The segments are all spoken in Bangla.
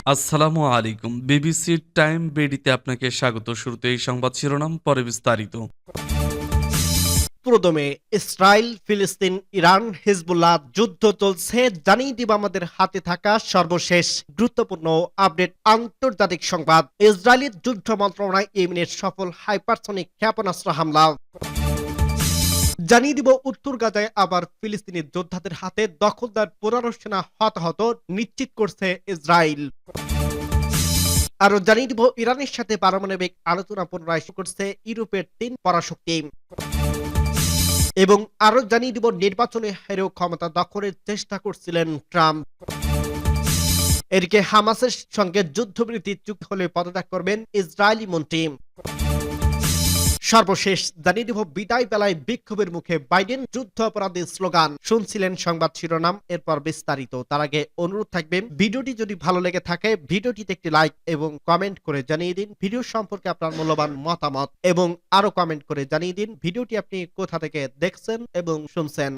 আসসালামু আলাইকুম। বিবিসির টাইম বেডিতে আপনাকে স্বাগত। শুরুতে এই সংবাদ শিরোনাম, পরে বিস্তারিত। পুরোদমে ইসরায়েল, ফিলিস্তিন, ইরান, হিজবুল্লাহ যুদ্ধ চলছে, জানিয়ে দিব আমাদের হাতে থাকা সর্বশেষ গুরুত্বপূর্ণ আপডেট। আন্তর্জাতিক সংবাদ, ইসরায়েলের যুদ্ধ মন্ত্রণালয় ইয়েমেনের সফল হাইপারসনিক ক্ষেপণাস্ত্র হামলা। জানিয়ে দিব উত্তর গাজায় আবার ফিলিস্তিনি যোদ্ধাদের হাতে দখলদার 15 সেনা হতাহত নিশ্চিত করছে ইসরায়েল। আরো জানিয়ে দিব ইরানের সাথে পারমাণবিক আলোচনা পুনরায় শুরু করছে ইউরোপের 3 পরাশক্তি। এবং আরো জানিয়ে দিব নির্বাচনে হেরেও ক্ষমতা দখলের চেষ্টা করছিলেন ট্রাম্প। এদিকে হামাসের সঙ্গে যুদ্ধবিরতি চুক্তি হলে পদত্যাগ করবেন ইসরায়েলি মন্ত্রী। সর্বশেষ জানিয়ে দিব বিদায় বেলায় বিক্ষোভের মুখে বাইডেন, যুদ্ধ অপরাধী স্লোগান। শুনছিলেন সংবাদ শিরোনাম, এরপর বিস্তারিত। তার আগে অনুরোধ থাকবে, ভিডিওটি যদি ভালো লেগে থাকে ভিডিওটিতে একটি লাইক এবং কমেন্ট করে জানিয়ে দিন ভিডিও সম্পর্কে আপনার মূল্যবান মতামত, এবং আরো কমেন্ট করে জানিয়ে দিন ভিডিওটি আপনি কোথা থেকে দেখছেন এবং শুনছেন।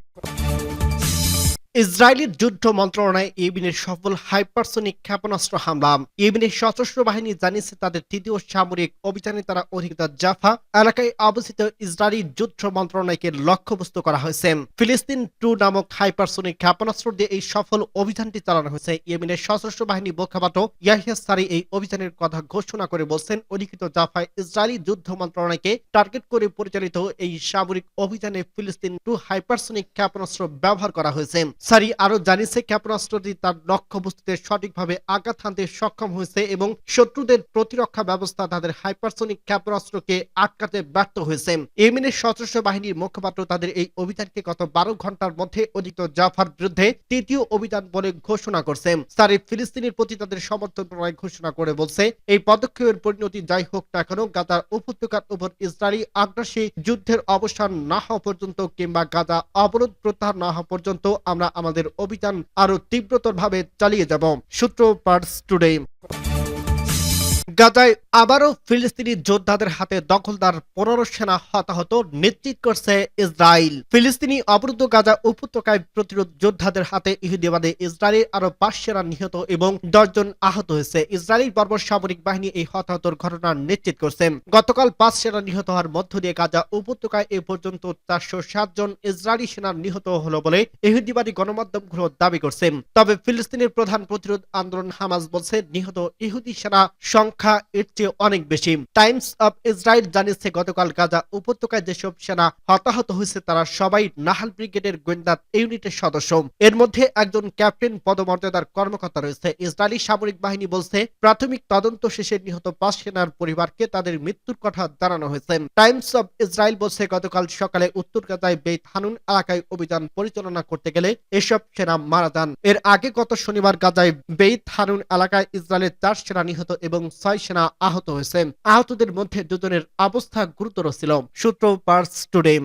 ইসরায়েলের যুদ্ধ মন্ত্রণালয় ইয়েমেনের সফল হাইপারসনিক ক্ষেপণাস্ত্র হামলা। ইয়েমেনের সশস্ত্র বাহিনী জানিয়েছে তাদের তৃতীয় সামরিক অভিযানে তারা অধিকৃত জাফা এলাকায় অবস্থিত ইসরায়েলি যুদ্ধ মন্ত্রণালয়কে লক্ষ্যবস্তু করা হয়েছে। ফিলিস্তিন 2 নামক হাইপারসনিক ক্ষেপণাস্ত্র দিয়ে এই সফল অভিযানটি চালানো হয়েছে। ইয়েমেনের সশস্ত্র বাহিনী মুখপাত্র ইয়াহিয়া সারি এই অভিযানের কথা ঘোষণা করে বলছেন, অধিকৃত জাফায় ইসরায়েলি যুদ্ধ মন্ত্রণালয়কে টার্গেট করে পরিচালিত এই সামরিক অভিযানে ফিলিস্তিন 2 হাইপারসনিক ক্ষেপণাস্ত্র ব্যবহার করা হয়েছে। সারি আরো জানিয়েছে, ক্ষেপণাস্ত্রটি তার লক্ষ্যবস্তুতে সঠিকভাবে আঘাত হানতে সক্ষম হয়েছে এবং শত্রুদের প্রতিরক্ষা ব্যবস্থা তাদের হাইপারসনিক ক্ষেপণাস্ত্রকে আটকাতে ব্যর্থ হয়েছে। ইয়েমেনের সশস্ত্র বাহিনীর মুখপাত্র তাদের এই অভিযানকে গত 12 ঘন্টার মধ্যে অধিকৃত জাফার বিরুদ্ধে তৃতীয় অভিযান বলে ঘোষণা করছে। সারি ফিলিস্তিনের প্রতি তাদের সমর্থন প্রণয় ঘোষণা করে বলছে, এই পদক্ষেপের পরিণতি যাই হোক না কেন, গাজার উপত্যকার উপর ইসরায়েলি আগ্রাসী যুদ্ধের অবসান না হওয়া পর্যন্ত কিংবা গাজা অবরোধ প্রত্যাহার না হওয়া পর্যন্ত আমরা আমাদের অভিযান আরো তীব্রতরভাবে চালিয়ে যাব। সূত্র পার্স টুডে। গাজায় আবারও ফিলিস্তিনি যোদ্ধাদের হাতে দখলদার 15 সেনা হতাহত নিশ্চিত করছে ইসরায়েল। ফিলিস্তিনি অবরুদ্ধ গাজা উপত্যকায় প্রতিরোধ যোদ্ধাদের হাতে ইহুদিবাদে ইসরায়েলের আরো 5 সেনা নিহত এবং 10 জন আহত হয়েছে। ইসরায়েলি বর্বর সামরিক বাহিনী এই হতাহতর ঘটনা নিশ্চিত করছে। গতকাল 5 সেনা নিহত হওয়ার মধ্য দিয়ে গাজা উপত্যকায় এ পর্যন্ত 407 জন ইসরায়েলি সেনা নিহত হলো বলে ইহুদিবাদী গণমাধ্যমগুলো দাবি করছে। তবে ফিলিস্তিনের প্রধান প্রতিরোধ আন্দোলন হামাস বলছে, নিহত ইহুদি সেনা সংখ্যা এর চেয়ে অনেক বেশি। টাইমস অব ইসরায়েল জানিয়েছে, গতকাল গাজা উপত্যকায় যেসব সেনা হতাহত হয়েছে তারা সবাই নাহাল ব্রিগেডের গোয়েন্দা ইউনিটের সদস্য। এর মধ্যে একজন ক্যাপ্টেন পদমর্যাদার কর্মকর্তা রয়েছে। ইসরায়েলি সামরিক বাহিনী বলছে, প্রাথমিক তদন্ত শেষে নিহত 5 সেনার পরিবারকে তাদের মৃত্যুর কথা জানানো হয়েছে। টাইমস অব ইসরায়েল বলছে, গতকাল সকালে উত্তর গাজায় বেইত হানুন এলাকায় অভিযান পরিচালনা করতে গেলে এসব সেনা মারা যান। এর আগে গত শনিবার গাজায় বেইত হানুন এলাকায় ইসরায়েলের 4 সেনা নিহত এবং 6 সেনা আহত হয়েছে। আহতদের মধ্যে 2 জনের অবস্থা গুরুতর ছিল। সূত্র পার্স টুডে।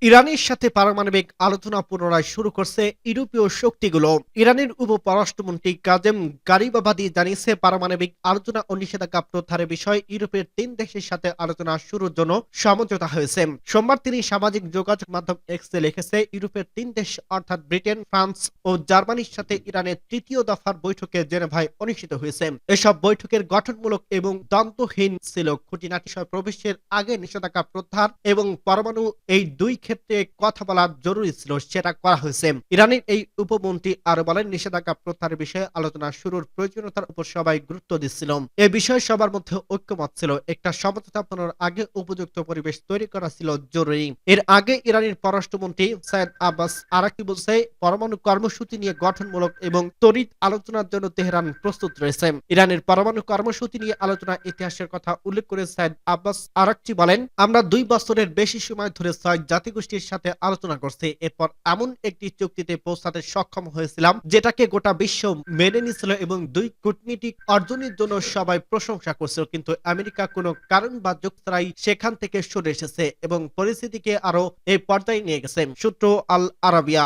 ইরানের সাথে পারমাণবিক আলোচনা পুনরায় শুরু করছে ইউরোপীয় শক্তিগুলো। ইরানের উপ পররাষ্ট্রমন্ত্রী কাজেম গারিবাবাদি জানিয়েছে, পারমাণবিক আলোচনা ও নিষেধাজ্ঞা প্রত্যাহারের বিষয়ে ইউরোপের 3 দেশের সাথে আলোচনা শুরুর জন্য সমঝোতা হয়েছে। সোমবার তিনি সামাজিক যোগাযোগ মাধ্যম এক্সে লিখেছে, ইউরোপের 3 দেশ অর্থাৎ ব্রিটেন, ফ্রান্স ও জার্মানির সাথে ইরানের তৃতীয় দফার বৈঠকে জেনেভায় অনুষ্ঠিত হয়েছে। এসব বৈঠকের গঠনমূলক এবং দ্বন্দ্বহীন ছিল। খুঁটিনাটি বিষয় প্রবেশের আগে নিষেধাজ্ঞা প্রত্যাহার এবং পরমাণু, এই দুই ক্ষেত্রে কথা বলা জরুরি ছিল, সেটা করা হয়েছে। ইরানের এই উপমন্ত্রী আরো বলেন, নিষেধাজ্ঞা প্রত্যাহারের বিষয়ে আলোচনা শুরুর প্রয়োজনীয়তার উপর সবাই গুরুত্ব দিচ্ছিল। এ বিষয়ে সবার মধ্যে ঐক্যমত ছিল। একটা সমঝোতা পৌঁছানোর আগে উপযুক্ত পরিবেশ তৈরি করা ছিল জরুরি। এর আগে ইরানের পররাষ্ট্রমন্ত্রী সাইদ আব্বাস আরাকি বলছে, পরমাণু কর্মসূচি নিয়ে গঠনমূলক এবং তড়িৎ আলোচনার জন্য তেহরান প্রস্তুত রয়েছে। ইরানের পরমাণু কর্মসূচি নিয়ে আলোচনা ইতিহাসের কথা উল্লেখ করে সাইদ আব্বাস আরাকচি বলেন, আমরা 2 বছরের বেশি সময় ধরে 6 জাতিগোষ্ঠীর সাথে আলোচনা করছি। এরপর এমন একটি চুক্তিতে পৌঁছাতে সক্ষম হয়েছিলাম যেটাকে গোটা বিশ্ব মেনে নিয়েছিল এবং 2 কূটনীতিক অর্জনের জন্য সবাই প্রশংসা করছিল। কিন্তু আমেরিকা কোনো কারণ বা যুক্তরাই সেখান থেকে সরে এসেছে এবং পরিস্থিতিকে আরো এই পর্যায়ে নিয়ে গেছে। সূত্র আল আরাবিয়া।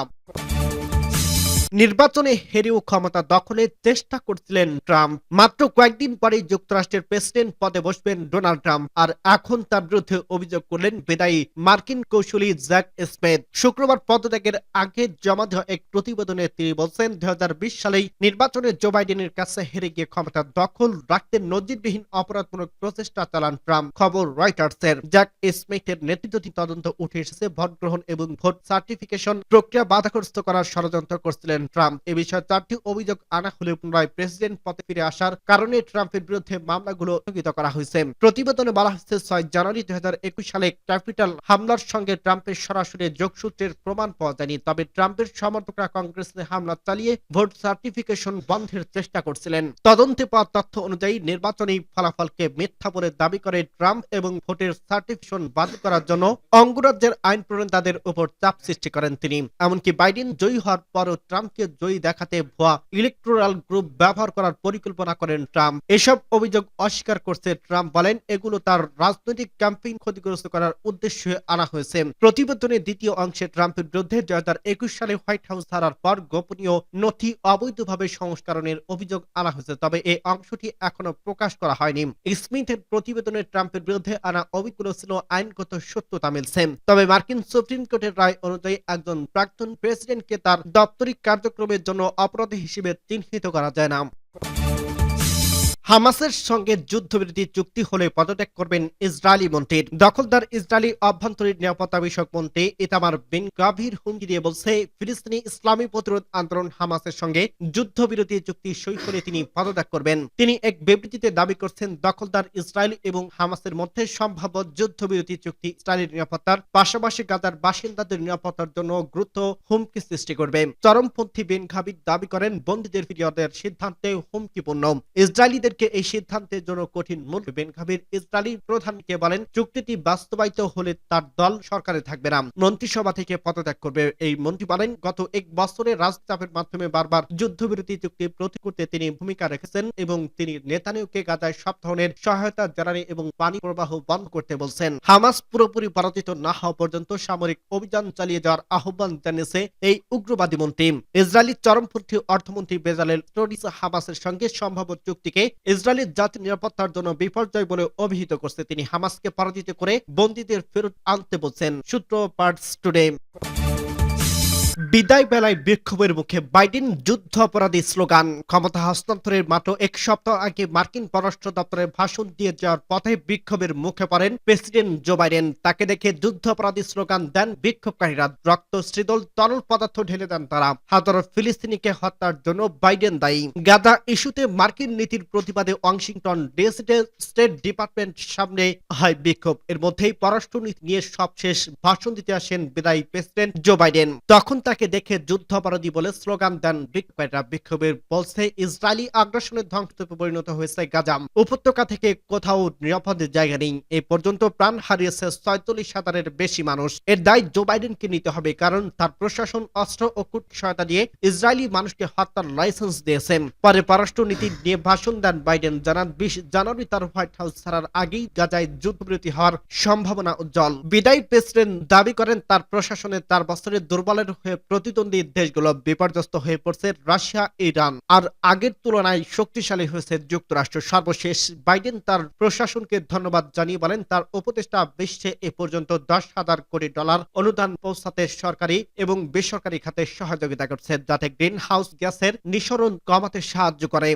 নির্বাচনে হেরেও ক্ষমতা দখলের চেষ্টা করছিলেন ট্রাম্প। মাত্র কয়েকদিন পরেই যুক্তরাষ্ট্রের প্রেসিডেন্ট পদে বসবেন ডোনাল্ড ট্রাম্প, আর এখন তার বিরুদ্ধে অভিযোগ করলেন বিদায়ী মার্কিন কৌশলী জ্যাক স্মিথ। শুক্রবার পদত্যাগের আগে জমা দেওয়া এক প্রতিবেদনে তিনি বলছেন 2020 সালেই নির্বাচনে জো বাইডেনের কাছে হেরে গিয়ে ক্ষমতা দখল রাখতে নজিরবিহীন অপরাধমূলক প্রচেষ্টা চালান ট্রাম্প। খবর রয়টার্সের। জ্যাক স্মিথের নেতৃত্বাধীন তদন্ত উঠে এসেছে ভোট গ্রহণ এবং ভোট সার্টিফিকেশন প্রক্রিয়া বাধাগ্রস্ত করার ষড়যন্ত্র করছিলেন ট্রাম্প। এ বিষয়ে 4টি অভিযোগ আনা হলেও পুনরায় প্রেসিডেন্ট পদে ফিরে আসার কারণে ট্রাম্পের বিরুদ্ধে মামলাগুলো স্থগিত করা হয়েছে। প্রতিবেদনে বলা হয়েছে 6 জানুয়ারি 2021 সালে ক্যাপিটাল হামলার সঙ্গে ট্রাম্পের সরাসরি যোগসূত্রের প্রমাণ পাওয়া যায়নি, তবে ট্রাম্পের সমর্থকরা কংগ্রেসে হামলা চালিয়ে ভোট সার্টিফিকেশন বন্ধের চেষ্টা করছিলেন। তদন্তে পাওয়া তথ্য অনুযায়ী নির্বাচনী ফলাফলকে মিথ্যা বলে দাবি করে ট্রাম্প এবং ভোটের সার্টিফিকেশন বাতিল করার জন্য অঙ্গরাজ্যের আইন প্রণেতাদের উপর চাপ সৃষ্টি করেন তিনি। এমনকি বাইডেন জয়ী হওয়ার পরও ট্রাম্পকে জয়ী দেখাতে ভুয়া ইলেকটোরাল গ্রুপ ব্যবহার করার পরিকল্পনা করেন ট্রাম্প। এসব অভিযোগ অস্বীকার করছে ট্রাম্প, বলেন এগুলো তার রাজনৈতিক ক্যাম্পেইন ক্ষতিগ্রস্ত করার উদ্দেশ্যে আনা হয়েছে। প্রতিবেদনের দ্বিতীয় অংশে ট্রাম্পের বিরুদ্ধে 2021 সালে হোয়াইট হাউস ছাড়ার পর গোপনীয় নথি অবৈধভাবে সংস্করণের অভিযোগ আনা হয়েছে, তবে এই অংশটি এখনো প্রকাশ করা হয়নি। স্মিথের প্রতিবেদনে ট্রাম্পের বিরুদ্ধে আনা অভিযোগগুলো ছিল আইনগত সত্যতা মিলছে, তবে মার্কিন সুপ্রিম কোর্টের রায় অনুযায়ী একজন প্রাক্তন প্রেসিডেন্টকে তার দাপ্তরিক কার্যক্রমের জন্য অপরাধী হিসেবে চিহ্নিত করা যায় না। হামাসের সঙ্গে যুদ্ধবিরতি চুক্তি হলে পদত্যাগ করবেন ইসরায়েলি মন্ত্রী। দখলদার ইসরায়েলি অভ্যন্তরীণ নিরাপত্তা বিষয়ক মন্ত্রী ইতামার বিন গাভির হুমকি দিয়ে বলছে ফিলিস্তিনি ইসলামী প্রতিরোধ আন্দোলন হামাসের সঙ্গে যুদ্ধবিরতি চুক্তি সই হলে তিনি পদত্যাগ করবেন। তিনি এক বিবৃতিতে দাবি করছেন দখলদার ইসরায়েল এবং হামাসের মধ্যে সম্ভাব্য যুদ্ধবিরতি চুক্তি ইসরায়েলের নিরাপত্তার পাশাপাশি গাজার বাসিন্দাদের নিরাপত্তার জন্য গুরুত্ব হুমকি সৃষ্টি করবে। চরমপন্থী বিন গাভির দাবি করেন বন্দীদের ফিরিয়ে দেওয়ার সিদ্ধান্তে হুমকিপূর্ণ। ইসরায়েলিদের এই সিদ্ধান্তের জন্য কঠিন মূল্য। বেন গাভির ইসরায়েলি প্রধানকে বলেন চুক্তিটি বাস্তবায়িত হলে তার দল সরকারে থাকবে না, মন্ত্রিসভা থেকে পদত্যাগ করবে। এই মন্ত্রী বলেন গত এক বছরে রাজচাপের মাধ্যমে বারবার যুদ্ধবিরতি চুক্তি প্রতি করতে তিনি ভূমিকা রেখেছেন এবং তিনি নেতানিয়াহুকে গাজায় সব ধরনের সহায়তা জ্বালানি এবং পানি প্রবাহ বন্ধ করতে বলছেন। হামাস পুরোপুরি পরাজিত না হওয়া পর্যন্ত সামরিক অভিযান চালিয়ে যাওয়ার আহ্বান জানিয়েছে এই উগ্রবাদী মন্ত্রী। ইসরায়েলি চরমপন্থী অর্থমন্ত্রী বেজালেল স্টোরিস হামাসের সঙ্গে সম্ভাব্য চুক্তিকে ইসরায়েলের জাতীয় নিরাপত্তার জন্য বিপর্যয় বলে অভিহিত করছে। তিনি হামাসকে পরাজিত করে বন্দীদের ফেরত আনতে বলছেন। সূত্র পার্টস টুডে। বিদায় বেলায় বিক্ষোভের মুখে বাইডেন যুদ্ধ অপরাধী স্লোগান। ক্ষমতা হস্তান্তরের মাত্র এক সপ্তাহ আগে মার্কিন পররাষ্ট্র দপ্তরের ভাষণ দিয়ে যাওয়ার পথে বিক্ষোভের মুখে পড়েন প্রেসিডেন্ট জো বাইডেন। তাকে দেখে যুদ্ধ অপরাধী স্লোগান দেন বিক্ষোভকারীরা। রক্ত শীতল তরল পদার্থ ঢেলে দেন তারা। হাজারো ফিলিস্তিনিকে হত্যার জন্য বাইডেন দায়ী। গাজা ইস্যুতে মার্কিন নীতির প্রতিবাদে ওয়াশিংটন ডিসিতে স্টেট ডিপার্টমেন্ট সামনে হয় বিক্ষোভ। এর মধ্যেই পররাষ্ট্রনীতি নিয়ে সবশেষ ভাষণ দিতে আসেন বিদায়ী প্রেসিডেন্ট জো বাইডেন। তখন তাকে দেখে যুদ্ধাপরাধী বলে স্লোগান দেন বিক্ষোভকারীরা। বিক্ষোভের বলছে ইসরায়েলি আগ্রাসনের ধ্বংসস্তূপে পরিণত হয়েছে গাজা। উপত্যকা থেকে কোথাও নিরাপদ জায়গা নেই। এ পর্যন্ত প্রাণ হারিয়েছে ৪৭,০০০-এর বেশি মানুষ। এর দায় জো বাইডেনকে নিতে হবে, কারণ তার প্রশাসন অস্ত্র ও কূটনৈতিক সহায়তা দিয়ে ইসরায়েলি মানুষকে হত্যার লাইসেন্স দিয়েছে। পরে পররাষ্ট্রনীতি নিয়ে ভাষণ দেন বাইডেন। জানান ২০ জানুয়ারি তার হোয়াইট হাউস ছাড়ার আগেই গাজায় যুদ্ধবিরতি হওয়ার সম্ভাবনা উজ্জ্বল। বিদায়ী প্রেসিডেন্ট দাবি করেন তার প্রশাসনে ৪ বছরের দুর্বলের হয়ে প্রতিদ্বন্দ্বী দেশগুলো বিপর্যস্ত হয়ে পড়ছে রাশিয়া, ইরান আর আগের তুলনায় শক্তিশালী হয়েছে যুক্তরাষ্ট্র। সর্বশেষ বাইডেন তার প্রশাসনকে ধন্যবাদ জানিয়ে বলেন তার উপদেষ্টা বিশ্বে এ পর্যন্ত $10,000 কোটি অনুদান পৌঁছাতে সরকারি এবং বেসরকারি খাতে সহযোগিতা করছে, যাতে গ্রিন হাউস গ্যাসের নিঃসরণ কমাতে সাহায্য করে।